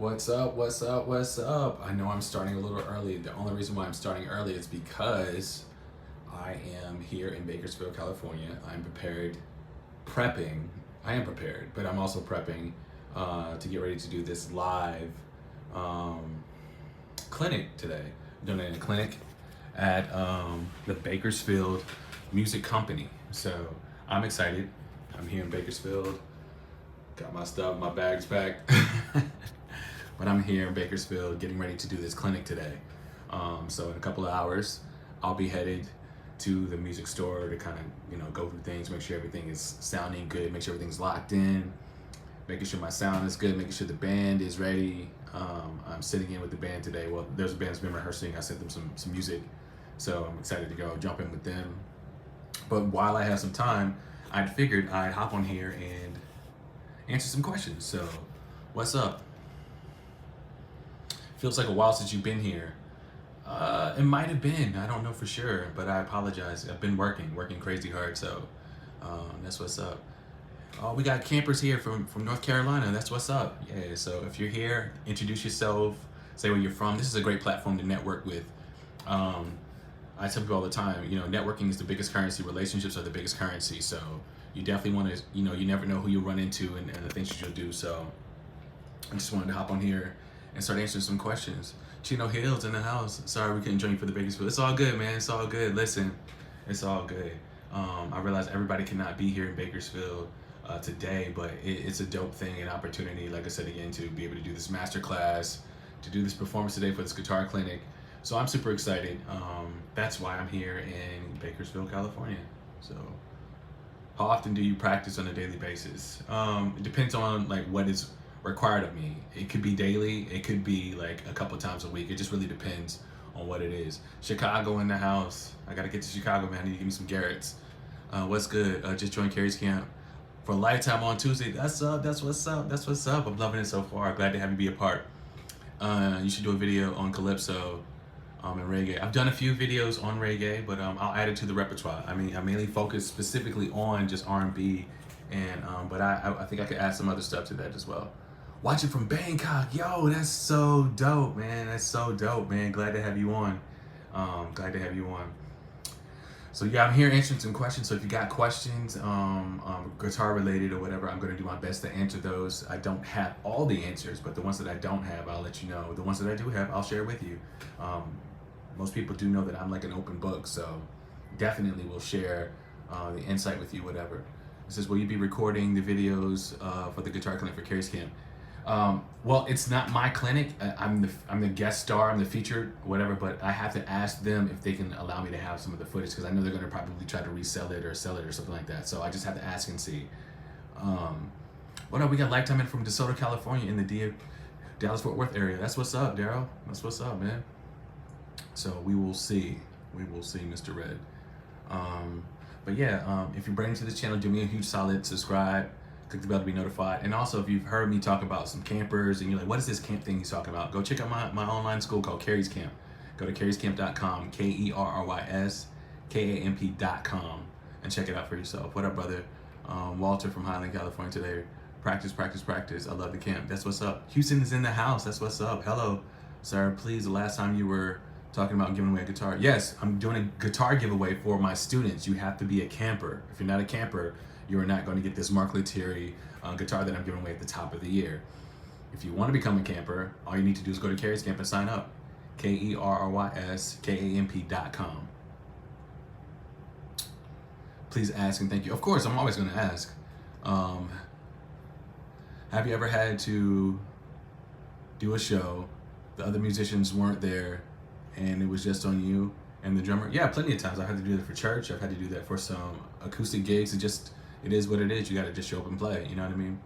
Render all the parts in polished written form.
What's up? What's up? What's up? I know I'm starting a little early. The only reason why I'm starting early is because I am here in Bakersfield, California. I'm prepping. I am prepared, but I'm also prepping to get ready to do this live um, clinic today. I'm doing a clinic at the Bakersfield Music Company. So I'm excited. I'm here in Bakersfield. Got my stuff, my bags packed. But I'm here in Bakersfield getting ready to do this clinic today. So in a couple of hours, I'll be headed to the music store to kind of, go through things, make sure everything is sounding good, make sure everything's locked in, making sure my sound is good, making sure the band is ready. I'm sitting in with the band today. Well, there's a band that's been rehearsing. I sent them some music, so I'm excited to go jump in with them. But while I have some time, I'd figured I'd hop on here and answer some questions. So, what's up? Feels like a while since you've been here. It might have been. I don't know for sure, but I apologize. I've been working crazy hard, so that's what's up. We got campers here from North Carolina. That's what's up. Yeah, so if you're here, introduce yourself, say where you're from. This is a great platform to network with. I tell people all the time, networking is the biggest currency. Relationships are the biggest currency. So you definitely want to, you never know who you'll run into and the things that you'll do. So I just wanted to hop on here and start answering some questions. Chino Hills in the house. Sorry we couldn't join you for the Bakersfield. It's all good, man. It's all good. Listen, it's all good. I realize everybody cannot be here in Bakersfield today, but it's a dope thing, an opportunity, like I said again, to be able to do this master class, to do this performance today for this guitar clinic. So I'm super excited. That's why I'm here in Bakersfield, California. So how often do you practice on a daily basis? It depends on what is required of me. It could be daily, it could be like a couple times a week. It just really depends on what it is. Chicago in the house. I gotta get to Chicago, man. I need to give me some Garretts. What's good? Just joined Kerry's camp for Lifetime on Tuesday. That's up, that's what's up, that's what's up. I'm loving it so far. Glad to have you be a part. You should do a video on Calypso and reggae. I've done a few videos on reggae, but I'll add it to the repertoire. I mainly focus specifically on just R&B, but I think I could add some other stuff to that as well. Watching from Bangkok. Yo, that's so dope, man. That's so dope, man. Glad to have you on. Glad to have you on. So yeah, I'm here answering some questions. So if you got questions, guitar related or whatever, I'm gonna do my best to answer those. I don't have all the answers, but the ones that I don't have, I'll let you know. The ones that I do have, I'll share with you. Most people do know that I'm like an open book, so definitely will share the insight with you, whatever. It says, will you be recording the videos for the guitar clinic for Kerry's camp? Well, it's not my clinic. I'm the guest star. I'm the featured, whatever. But I have to ask them if they can allow me to have some of the footage because I know they're going to probably try to resell it or sell it or something like that. So I just have to ask and see. What up? We got Lifetime in from DeSoto, California, in the Dallas-Fort Worth area. That's what's up, Daryl. That's what's up, man. So we will see. We will see, Mr. Red. But yeah, if you're brand new to this channel, do me a huge solid. Subscribe. Click the bell to be notified. And also, if you've heard me talk about some campers and you're like, what is this camp thing he's talking about? Go check out my online school called Kerry's Camp. Go to kerryscamp.com, KERRYSKAMP.com, and check it out for yourself. What up, brother? Walter from Highland, California today. Practice, practice, practice. I love the camp. That's what's up. Houston is in the house. That's what's up. Hello, sir. Please, the last time you were talking about giving away a guitar. Yes, I'm doing a guitar giveaway for my students. You have to be a camper. If you're not a camper, you are not going to get this Mark Lettieri guitar that I'm giving away at the top of the year. If you want to become a camper, all you need to do is go to Kerry's Camp and sign up. KERRYSKAMP.com. Please ask and thank you. Of course, I'm always going to ask. Have you ever had to do a show, the other musicians weren't there, and it was just on you and the drummer? Yeah, plenty of times. I've had to do that for church. I've had to do that for some acoustic gigs. It is what it is. You got to just show up and play. You know what I mean?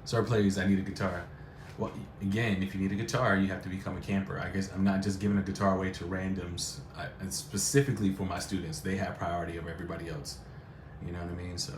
Sir, please, I need a guitar. Well, again, if you need a guitar, you have to become a camper. I guess I'm not just giving a guitar away to randoms. And specifically for my students, they have priority over everybody else. You know what I mean? So,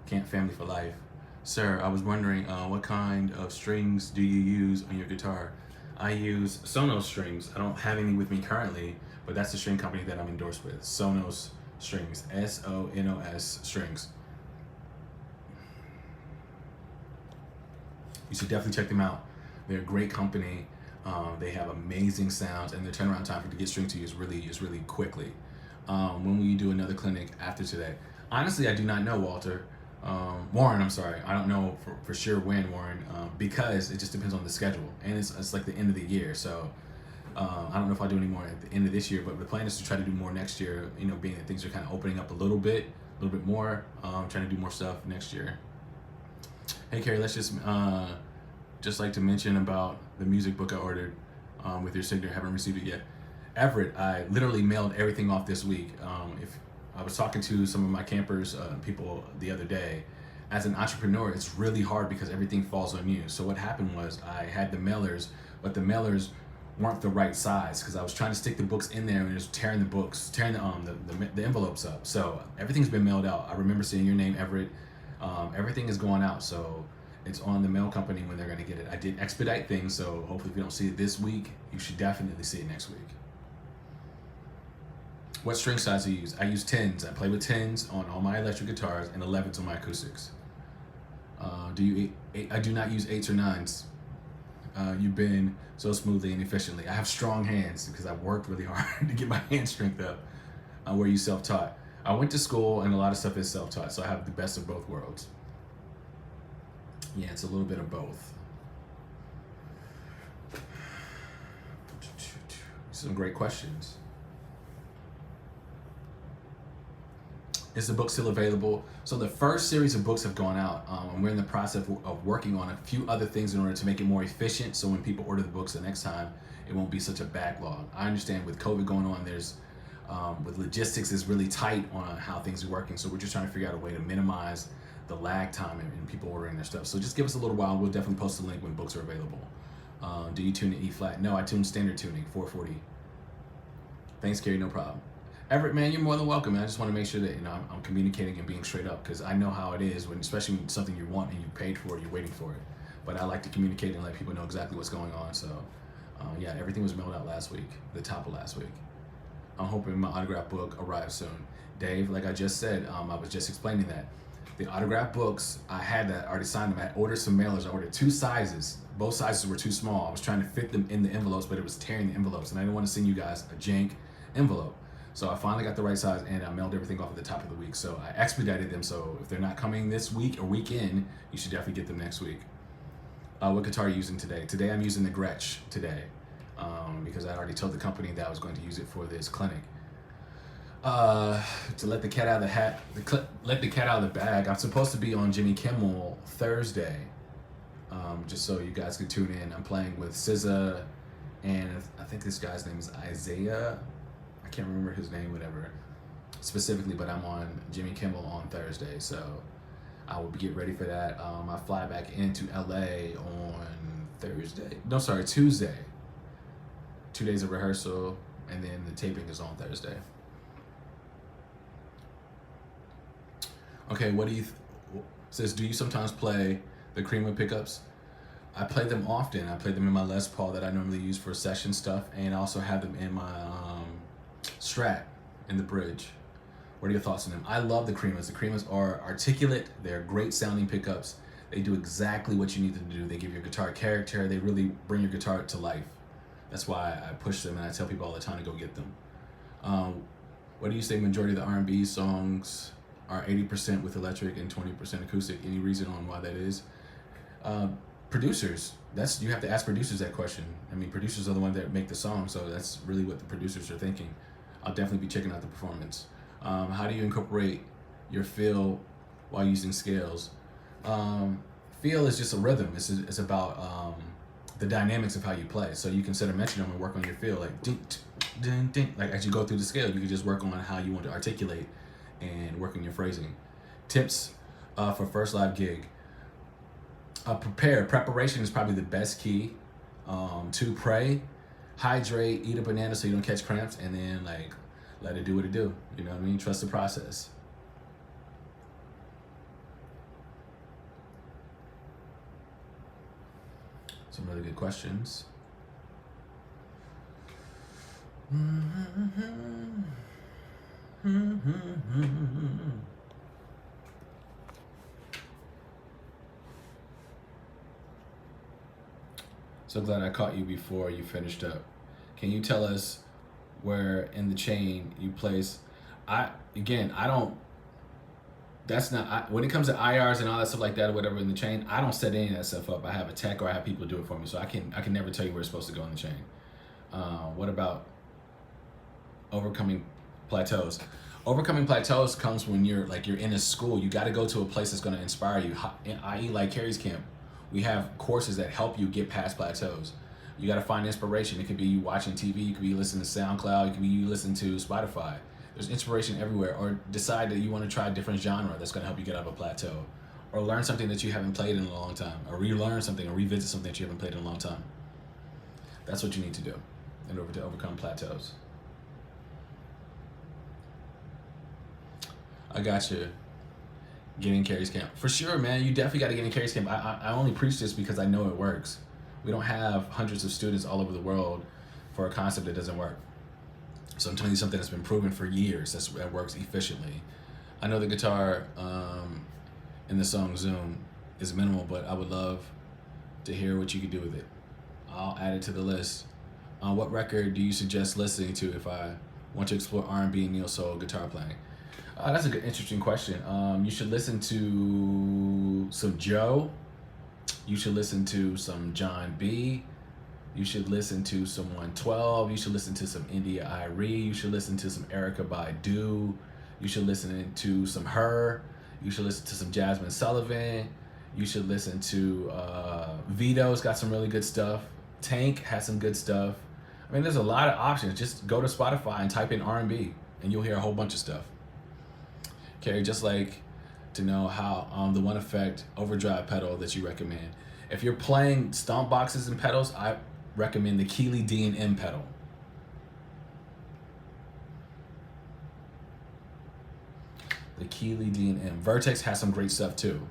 camp family for life. Sir, I was wondering, what kind of strings do you use on your guitar? I use Sonos strings. I don't have any with me currently, but that's the string company that I'm endorsed with. Sonos strings. SONOS strings. You should definitely check them out. They're a great company. They have amazing sounds, and their turnaround time for to get string to you is really quickly. When will you do another clinic after today? Honestly, I do not know, Walter. Warren, I'm sorry. I don't know for sure when, Warren, because it just depends on the schedule, and it's like the end of the year, so I don't know if I'll do any more at the end of this year, but the plan is to try to do more next year, you know, being that things are kind of opening up a little bit more, trying to do more stuff next year. Hey, Kerry, let's just like to mention about the music book I ordered with your signature. Haven't received it yet. Everett, I literally mailed everything off this week. If I was talking to some of my campers, people the other day, as an entrepreneur, it's really hard because everything falls on you. So what happened was I had the mailers, but the mailers weren't the right size because I was trying to stick the books in there and just tearing the envelopes up. So everything's been mailed out. I remember seeing your name, Everett. Everything is going out, so it's on the mail company when they're going to get it. I did expedite things, so hopefully if you don't see it this week, you should definitely see it next week. What string size do you use? I use 10s. I play with 10s on all my electric guitars and 11s on my acoustics. I do not use 8s or 9s. You've been so smoothly and efficiently. I have strong hands because I've worked really hard to get my hand strength up. Were you self-taught? I went to school and a lot of stuff is self-taught, so I have the best of both worlds. Yeah, it's a little bit of both. Some great questions. Is the book still available? So the first series of books have gone out, and we're in the process of working on a few other things in order to make it more efficient, so when people order the books the next time, it won't be such a backlog. I understand with COVID going on, there's with logistics is really tight on how things are working, so we're just trying to figure out a way to minimize the lag time in people ordering their stuff. So just give us a little while. We'll definitely post a link when books are available. Do you tune in E flat? No, I tune standard tuning, 440. Thanks, Kerry, no problem. Everett, man, you're more than welcome, man. I just want to make sure that, you know, I'm communicating and being straight up, because I know how it is when, especially when it's something you want and you paid for it, you're waiting for it. But I like to communicate and let people know exactly what's going on. So, yeah, everything was mailed out last week, the top of last week. I'm hoping my autograph book arrives soon. Dave, like I just said, I was just explaining that. The autograph books, I had that already signed them. I ordered some mailers. I ordered 2 sizes. Both sizes were too small. I was trying to fit them in the envelopes, but it was tearing the envelopes, and I didn't want to send you guys a jank envelope. So I finally got the right size, and I mailed everything off at the top of the week. So I expedited them, so if they're not coming this week or weekend, you should definitely get them next week. What guitar are you using today? Today I'm using the Gretsch today, because I already told the company that I was going to use it for this clinic. To let the cat out of the hat, let the cat out of the bag. I'm supposed to be on Jimmy Kimmel Thursday, just so you guys can tune in. I'm playing with SZA, and I think this guy's name is Isaiah. I can't remember his name, whatever, specifically, but I'm on Jimmy Kimmel on Thursday, so I will get ready for that. I fly back into LA on Tuesday. 2 days of rehearsal, and then the taping is on Thursday. Okay, what do you says? Do you sometimes play the Creamer pickups? I play them often. I play them in my Les Paul that I normally use for session stuff, and I also have them in my Strat in the bridge. What are your thoughts on them? I love the Creamers. The Creamers are articulate. They're great sounding pickups. They do exactly what you need them to do. They give your guitar character. They really bring your guitar to life. That's why I push them, and I tell people all the time to go get them. What do you say majority of the R&B songs are 80% with electric and 20% acoustic? Any reason on why that is? Producers. You have to ask producers that question. I mean, producers are the ones that make the song, so that's really what the producers are thinking. I'll definitely be checking out the performance. How do you incorporate your feel while using scales? Feel is just a rhythm. It's about the dynamics of how you play. So you can set a metronome and work on your feel, like ding, ding, ding. Like as you go through the scale, you can just work on how you want to articulate and work on your phrasing. Tips for first live gig. Preparation is probably the best key. To pray, hydrate, eat a banana so you don't catch cramps, and then like let it do what it do. You know what I mean? Trust the process. Some really good questions. So glad I caught you before you finished up. Can you tell us where in the chain you place? I don't. That's not when it comes to IRs and all that stuff like that or whatever in the chain. I don't set any of that stuff up. I have a tech or I have people do it for me, so I can never tell you where it's supposed to go in the chain. What about overcoming plateaus? Overcoming plateaus comes when you're in a school. You got to go to a place that's going to inspire you, i.e. like Kerry's camp. We have courses that help you get past plateaus. You got to find inspiration. It could be you watching TV, it could be you listening to SoundCloud, it could be you listening to Spotify. There's inspiration everywhere. Or decide that you want to try a different genre that's going to help you get out of a plateau. Or learn something that you haven't played in a long time. Or relearn something or revisit something that you haven't played in a long time. That's what you need to do in order to overcome plateaus. I got you. Get in Kerry's camp. For sure, man. You definitely got to get in Kerry's camp. I only preach this because I know it works. We don't have hundreds of students all over the world for a concept that doesn't work. So I'm telling you something that's been proven for years that works efficiently. I know the guitar in the song Zoom is minimal, but I would love to hear what you could do with it. I'll add it to the list. What record do you suggest listening to if I want to explore R&B and neo soul guitar playing? That's a good, interesting question. You should listen to some Joe. You should listen to some John B. You should listen to some 112. You should listen to some India Irie. You should listen to some Erykah Badu. You should listen to some Her. You should listen to some Jasmine Sullivan. You should listen to Vito's got some really good stuff. Tank has some good stuff. I mean, there's a lot of options. Just go to Spotify and type in R&B, and you'll hear a whole bunch of stuff. Kerry, just like to know how the one effect overdrive pedal that you recommend. If you're playing stomp boxes and pedals, I recommend the Keeley D&M pedal. The Keeley D&M. Vertex has some great stuff too.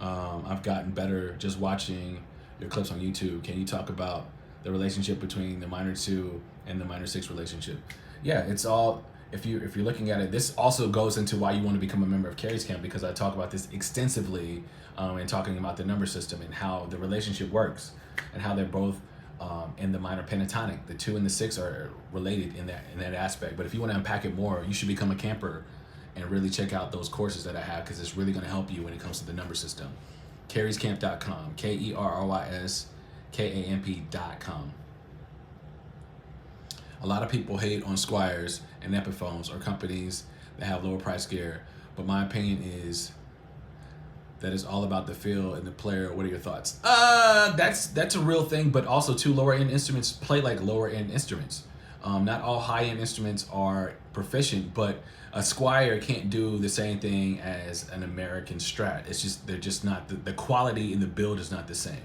I've gotten better just watching your clips on YouTube. Can you talk about the relationship between the minor 2 and the minor 6 relationship? Yeah, it's all, if you're looking at it, this also goes into why you want to become a member of Kerry's camp, because I talk about this extensively in talking about the number system and how the relationship works and how they're both in the minor pentatonic. The 2 and the 6 are related in that aspect. But if you want to unpack it more, you should become a camper and really check out those courses that I have, because it's really going to help you when it comes to the number system. KerrysCamp.com, KerrysKamp.com. A lot of people hate on Squires and Epiphones or companies that have lower price gear, but my opinion is that it's all about the feel and the player. What are your thoughts? That's a real thing, but also too, lower end instruments play like lower end instruments. Not all high end instruments are proficient, but a Squire can't do the same thing as an American Strat. It's just, they're just not, the quality in the build is not the same.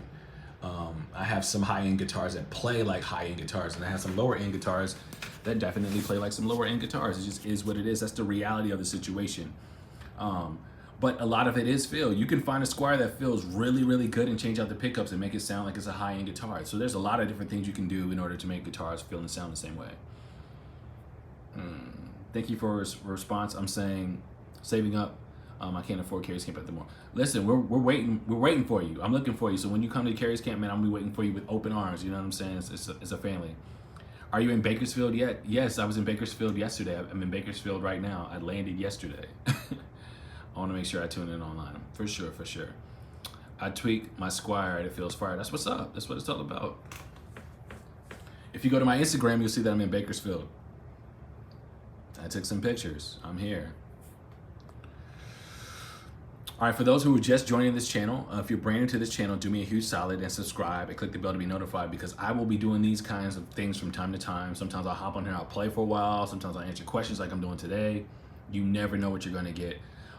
I have some high-end guitars that play like high-end guitars, and I have some lower-end guitars that definitely play like some lower-end guitars. It just is what it is. That's the reality of the situation. But a lot of it is feel. You can find a Squire that feels really, really good and change out the pickups and make it sound like it's a high-end guitar. So there's a lot of different things you can do in order to make guitars feel and sound the same way. Thank you for response. I'm saying saving up. I can't afford Kerry's camp at the moment. Listen, we're waiting for you. I'm looking for you. So when you come to Kerry's camp, man, I'm gonna be waiting for you with open arms. You know what I'm saying? It's a family. Are you in Bakersfield yet? Yes, I was in Bakersfield yesterday. I'm in Bakersfield right now. I landed yesterday. I want to make sure I tune in online. For sure. I tweak my Squire and it feels fire. That's what's up. That's what it's all about. If you go to my Instagram, you'll see that I'm in Bakersfield. I took some pictures. I'm here. All right, for those who are just joining this channel, if you're brand new to this channel, do me a huge solid and subscribe and click the bell to be notified, because I will be doing these kinds of things from time to time. Sometimes I'll hop on here, I'll play for a while. Sometimes I'll answer questions like I'm doing today. You never know what you're gonna get.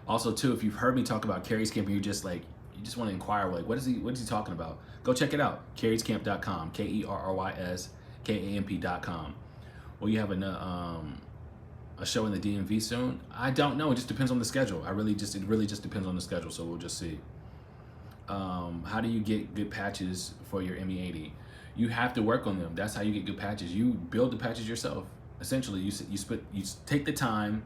Also too, if you've heard me talk about Kerry's Camp and you just want to inquire, like, what is he talking about? Go check it out, KerrysCamp.com, KerrysKamp.com. Will you have a show in the DMV soon? I don't know. It just depends on the schedule. It really just depends on the schedule. So we'll just see. How do you get good patches for your ME80? You have to work on them. That's how you get good patches. You build the patches yourself. Essentially, you take the time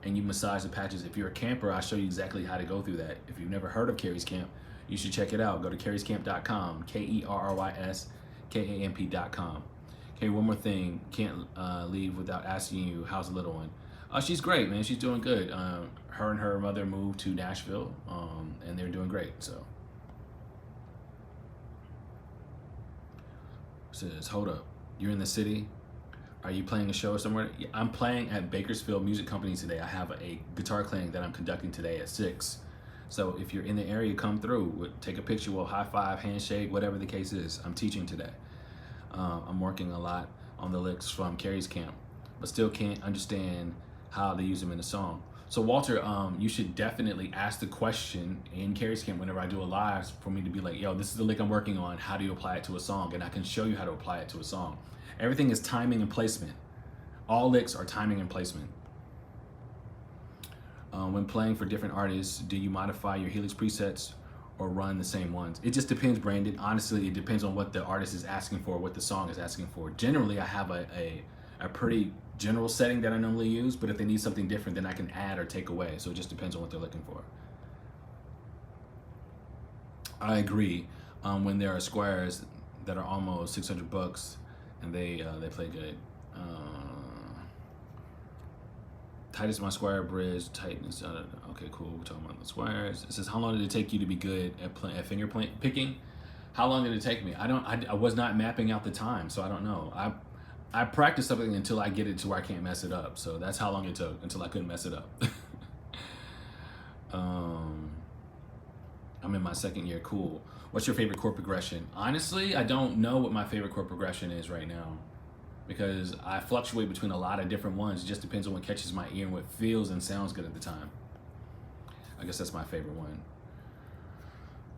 and you massage the patches. If you're a camper, I'll show you exactly how to go through that. If you've never heard of Kerry's Camp, you should check it out. Go to kerryscamp.com, KerrysKamp.com. Okay, one more thing. Can't leave without asking you, how's the little one? She's great, man. She's doing good. Her and her mother moved to Nashville, and they're doing great. So, says, hold up. You're in the city? Are you playing a show somewhere? Yeah, I'm playing at Bakersfield Music Company today. I have a guitar clinic that I'm conducting today at 6. So if you're in the area, come through. Take a picture, we'll high five, handshake, whatever the case is. I'm teaching today. I'm working a lot on the licks from Kerry's camp, but still can't understand how they use them in a song. So Walter, you should definitely ask the question in Kerry's camp whenever I do a live for me to be like, yo, this is the lick I'm working on. How do you apply it to a song? And I can show you how to apply it to a song. Everything is timing and placement. All licks are timing and placement. When playing for different artists, do you modify your Helix presets or run the same ones? It just depends, Brandon. Honestly, it depends on what the artist is asking for, what the song is asking for. Generally, I have a pretty general setting that I normally use, but if they need something different, then I can add or take away. So it just depends on what they're looking for. I agree. When there are squares that are almost $600 and they play good. Tight is my square bridge. Tightness. Okay, cool. We're talking about the squares. It says, how long did it take you to be good at finger picking? How long did it take me? I was not mapping out the time, so I don't know. I practice something until I get it to where I can't mess it up. So that's how long it took until I couldn't mess it up. I'm in my second year. Cool. What's your favorite chord progression? Honestly, I don't know what my favorite chord progression is right now, because I fluctuate between a lot of different ones. It just depends on what catches my ear and what feels and sounds good at the time. I guess that's my favorite one.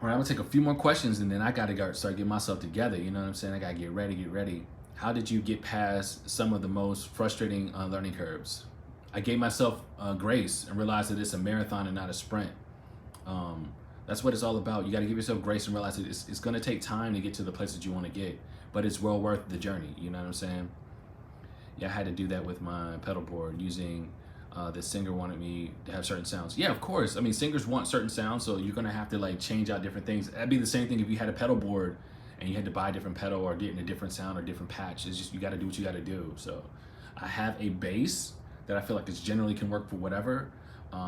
All right, I'm gonna take a few more questions and then I gotta start getting myself together. You know what I'm saying? I gotta get ready. How did you get past some of the most frustrating learning curves? I gave myself grace and realized that it's a marathon and not a sprint. That's what it's all about. You gotta give yourself grace and realize that it's gonna take time to get to the place that you wanna get, but it's well worth the journey. You know what I'm saying? Yeah, I had to do that with my pedal board using the singer wanted me to have certain sounds. Yeah, of course. I mean, singers want certain sounds, so you're gonna have to like change out different things. That'd be the same thing if you had a pedal board and you had to buy a different pedal or get in a different sound or different patch. It's just, you gotta do what you gotta do. So I have a bass that I feel like it's generally can work for whatever.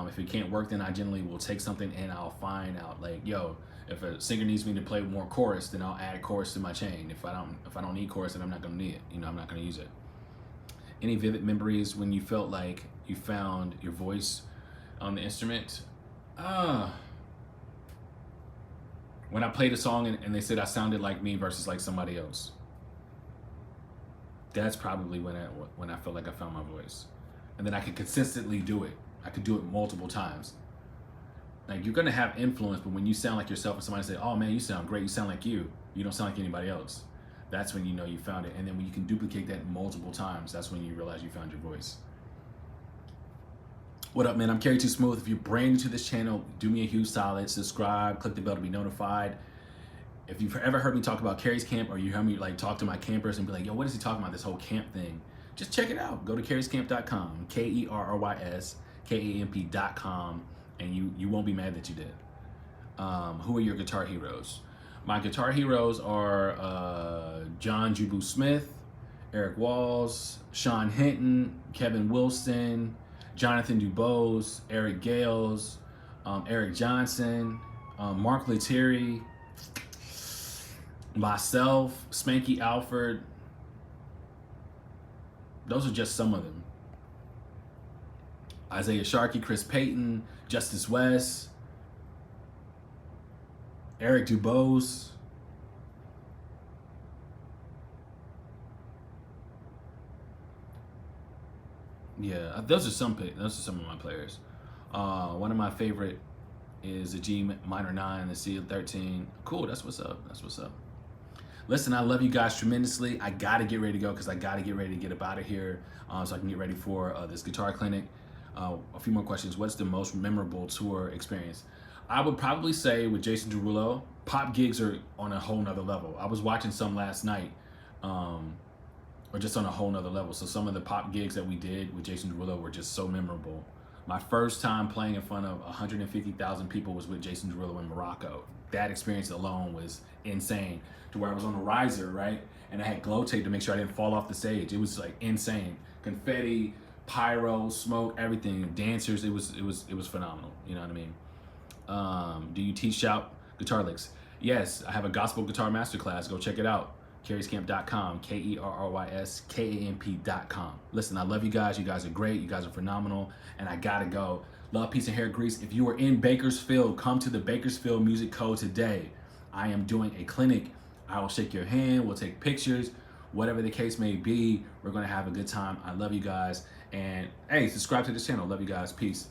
If it can't work, then I generally will take something and I'll find out like, yo, if a singer needs me to play more chorus, then I'll add chorus to my chain. If I don't need chorus, then I'm not gonna need it. You know, I'm not gonna use it. Any vivid memories when you felt like you found your voice on the instrument? When I played a song and they said I sounded like me versus like somebody else. That's probably when I felt like I found my voice. And then I could consistently do it. I could do it multiple times. Like, you're gonna have influence, but when you sound like yourself and somebody say, oh man, you sound great, you sound like you don't sound like anybody else. That's when you know you found it. And then when you can duplicate that multiple times, that's when you realize you found your voice. What up, man? I'm Kerry Too Smooth. If you're brand new to this channel, do me a huge solid, subscribe, click the bell to be notified. If you've ever heard me talk about Kerry's camp, or you heard me like talk to my campers and be like, yo, what is he talking about, this whole camp thing? Just check it out. Go to kerryscamp.com, KerrysKamp.com, and you won't be mad that you did. Who are your guitar heroes? My guitar heroes are John Jubu Smith, Eric Walls, Sean Hinton, Kevin Wilson, Jonathan Dubose, Eric Gales, Eric Johnson, Mark Lettieri, myself, Spanky Alford. Those are just some of them. Isaiah Sharkey, Chris Payton, Justice West, Eric Dubose. Yeah, those are some of my players. One of my favorite is the G minor 9, the C13. Cool, that's what's up. That's what's up. Listen, I love you guys tremendously. I gotta get ready to go because I gotta get ready to get up out of here so I can get ready for this guitar clinic. A few more questions. What's the most memorable tour experience? I would probably say with Jason Derulo, pop gigs are on a whole nother level. I was watching some last night, or just on a whole nother level. So some of the pop gigs that we did with Jason Derulo were just so memorable. My first time playing in front of 150,000 people was with Jason Derulo in Morocco. That experience alone was insane. To where I was on a riser, right? And I had glow tape to make sure I didn't fall off the stage. It was like insane. Confetti, pyro, smoke, everything. Dancers, it was phenomenal. You know what I mean? Do you teach shout guitar licks? Yes, I have a gospel guitar masterclass. Go check it out. kerryscamp.com, KERRYSKAMP.com. Listen, I love you guys. You guys are great. You guys are phenomenal. And I gotta go. Love, peace, and hair grease. If you are in Bakersfield, come to the Bakersfield Music Co. today. I am doing a clinic. I will shake your hand. We'll take pictures. Whatever the case may be, we're gonna have a good time. I love you guys. And hey, subscribe to this channel. Love you guys. Peace.